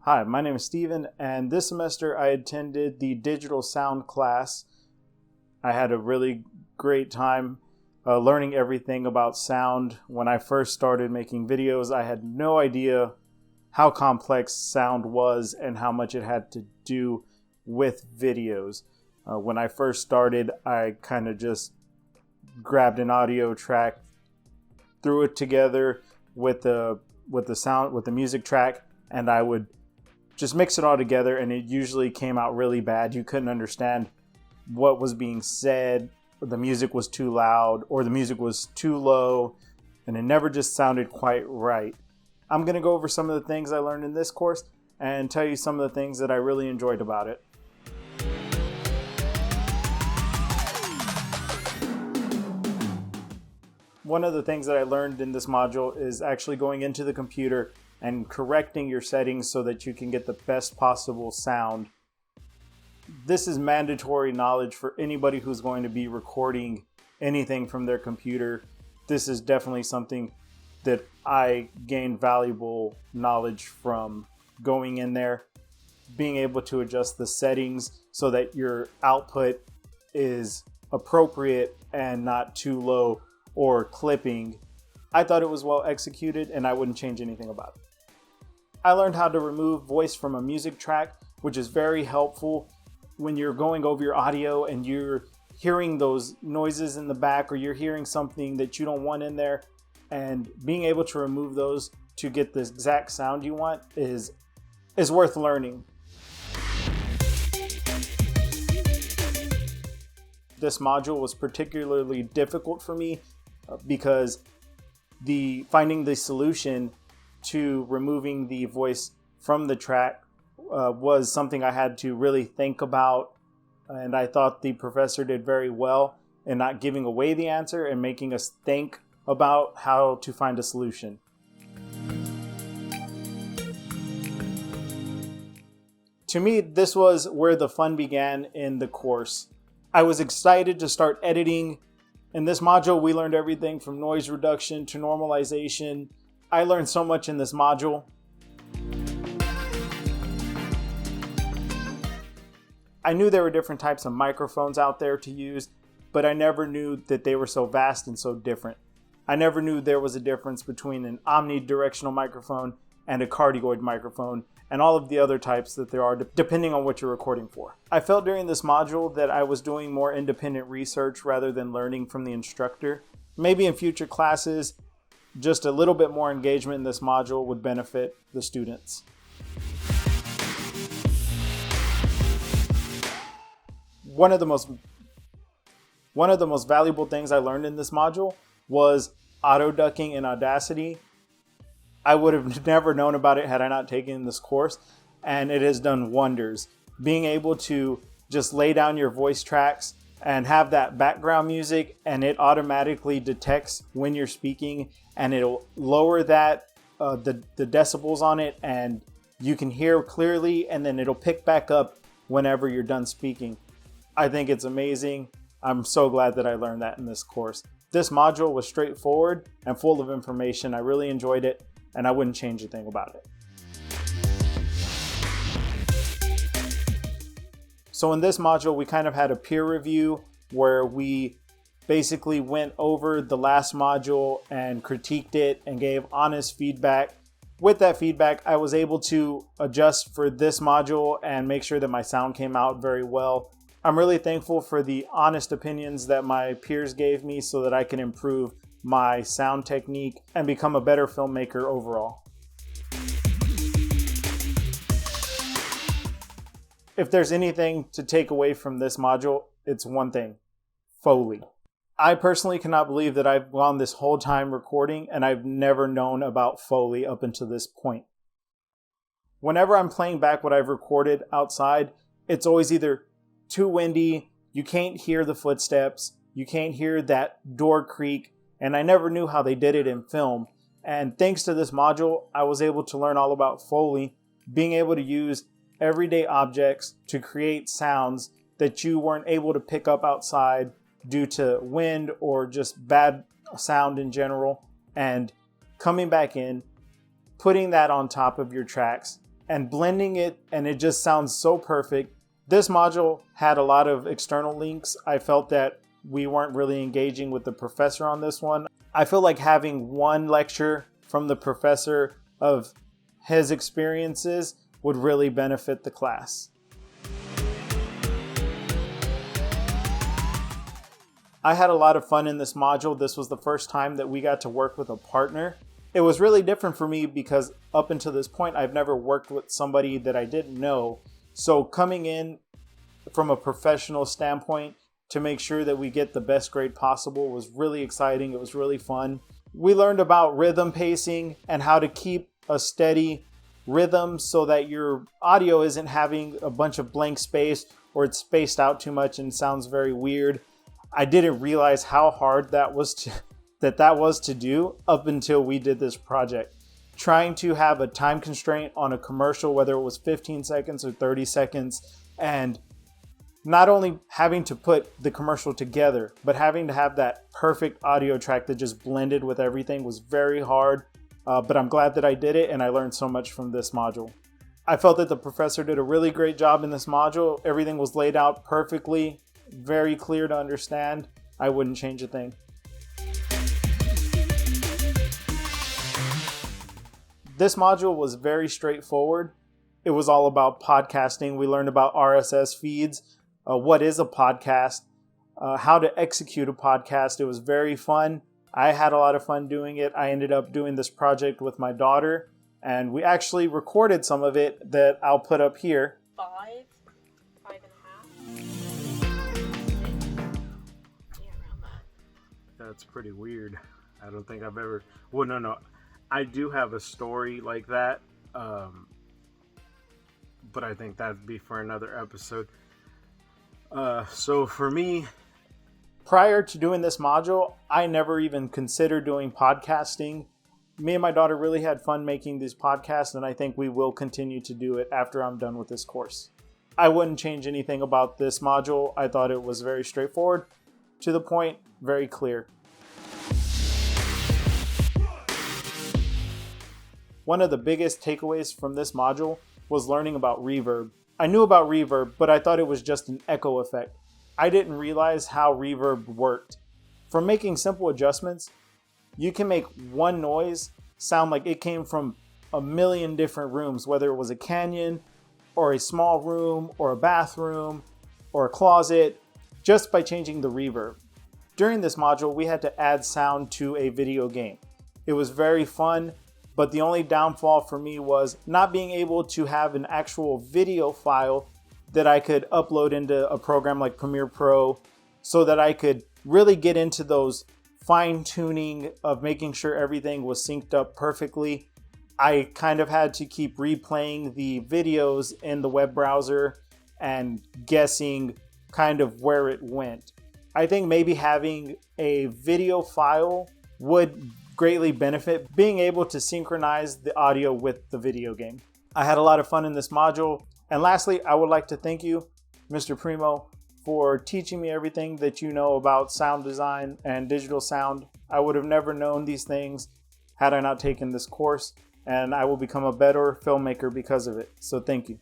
Hi, my name is Steven, and this semester I attended the digital sound class. I had a really great time learning everything about sound. When I first started making videos, I had no idea how complex sound was and how much it had to do with videos. When I first started, I kind of just grabbed an audio track, threw it together with the music track, and I would just mix it all together, and it usually came out really bad. You couldn't understand what was being said. The music was too loud or the music was too low, and it never just sounded quite right. I'm going to go over some of the things I learned in this course and tell you some of the things that I really enjoyed about it. One of the things that I learned in this module is actually going into the computer and correcting your settings so that you can get the best possible sound. This is mandatory knowledge for anybody who's going to be recording anything from their computer. This is definitely something that I gained valuable knowledge from going in there, being able to adjust the settings so that your output is appropriate and not too low or clipping. I thought it was well executed and I wouldn't change anything about it. I learned how to remove voice from a music track, which is very helpful when you're going over your audio and you're hearing those noises in the back, or you're hearing something that you don't want in there, and being able to remove those to get the exact sound you want is worth learning. This module was particularly difficult for me because finding the solution to removing the voice from the track was something I had to really think about, and I thought the professor did very well in not giving away the answer and making us think about how to find a solution. To me, this was where the fun began in the course. I was excited to start editing. In this module, we learned everything from noise reduction to normalization. I learned so much in this module. I knew there were different types of microphones out there to use, but I never knew that they were so vast and so different. I never knew there was a difference between an omnidirectional microphone and a cardioid microphone, and all of the other types that there are depending on what you're recording for. I felt during this module that I was doing more independent research rather than learning from the instructor. Maybe in future classes, just a little bit more engagement in this module would benefit the students. One of the most valuable things I learned in this module was auto ducking in Audacity. I would have never known about it had I not taken this course, and it has done wonders. Being able to just lay down your voice tracks and have that background music, and it automatically detects when you're speaking, and it'll lower that the decibels on it, and you can hear clearly, and then it'll pick back up whenever you're done speaking. I think it's amazing. I'm so glad that I learned that in this course. This module was straightforward and full of information. I really enjoyed it, and I wouldn't change a thing about it. So in this module, we kind of had a peer review where we basically went over the last module and critiqued it and gave honest feedback. With that feedback, I was able to adjust for this module and make sure that my sound came out very well. I'm really thankful for the honest opinions that my peers gave me so that I can improve my sound technique and become a better filmmaker overall. If there's anything to take away from this module, it's one thing: Foley. I personally cannot believe that I've gone this whole time recording and I've never known about Foley up until this point. Whenever I'm playing back what I've recorded outside, it's always either too windy, you can't hear the footsteps, you can't hear that door creak, and I never knew how they did it in film. And thanks to this module, I was able to learn all about Foley, being able to use everyday objects to create sounds that you weren't able to pick up outside due to wind or just bad sound in general, and coming back in, putting that on top of your tracks, and blending it, and it just sounds so perfect. This module had a lot of external links. I felt that we weren't really engaging with the professor on this one. I feel like having one lecture from the professor of his experiences would really benefit the class. I had a lot of fun in this module. This was the first time that we got to work with a partner. It was really different for me because up until this point, I've never worked with somebody that I didn't know. So coming in from a professional standpoint to make sure that we get the best grade possible was really exciting. It was really fun. We learned about rhythm pacing and how to keep a steady rhythm so that your audio isn't having a bunch of blank space or it's spaced out too much and sounds very weird. I didn't realize how hard that was to do up until we did this project. Trying to have a time constraint on a commercial, whether it was 15 seconds or 30 seconds, and not only having to put the commercial together, but having to have that perfect audio track that just blended with everything was very hard. But I'm glad that I did it, and I learned so much from this module. I felt that the professor did a really great job in this module. Everything was laid out perfectly, very clear to understand. I wouldn't change a thing. This module was very straightforward. It was all about podcasting. We learned about RSS feeds, what is a podcast, how to execute a podcast. It was very fun. I had a lot of fun doing it. I ended up doing this project with my daughter, and we actually recorded some of it that I'll put up here. 5.5. Yeah, around that. That's pretty weird. I don't think I've ever... Well, no. I do have a story like that, but I think that'd be for another episode. So for me... Prior to doing this module, I never even considered doing podcasting. Me and my daughter really had fun making these podcasts, and I think we will continue to do it after I'm done with this course. I wouldn't change anything about this module. I thought it was very straightforward, to the point, very clear. One of the biggest takeaways from this module was learning about reverb. I knew about reverb, but I thought it was just an echo effect. I didn't realize how reverb worked. From making simple adjustments, you can make one noise sound like it came from a million different rooms, whether it was a canyon or a small room or a bathroom or a closet, just by changing the reverb. During this module, we had to add sound to a video game. It was very fun, but the only downfall for me was not being able to have an actual video file that I could upload into a program like Premiere Pro so that I could really get into those fine-tuning of making sure everything was synced up perfectly. I kind of had to keep replaying the videos in the web browser and guessing kind of where it went. I think maybe having a video file would greatly benefit being able to synchronize the audio with the video game. I had a lot of fun in this module. And lastly, I would like to thank you, Mr. Primo, for teaching me everything that you know about sound design and digital sound. I would have never known these things had I not taken this course, and I will become a better filmmaker because of it. So thank you.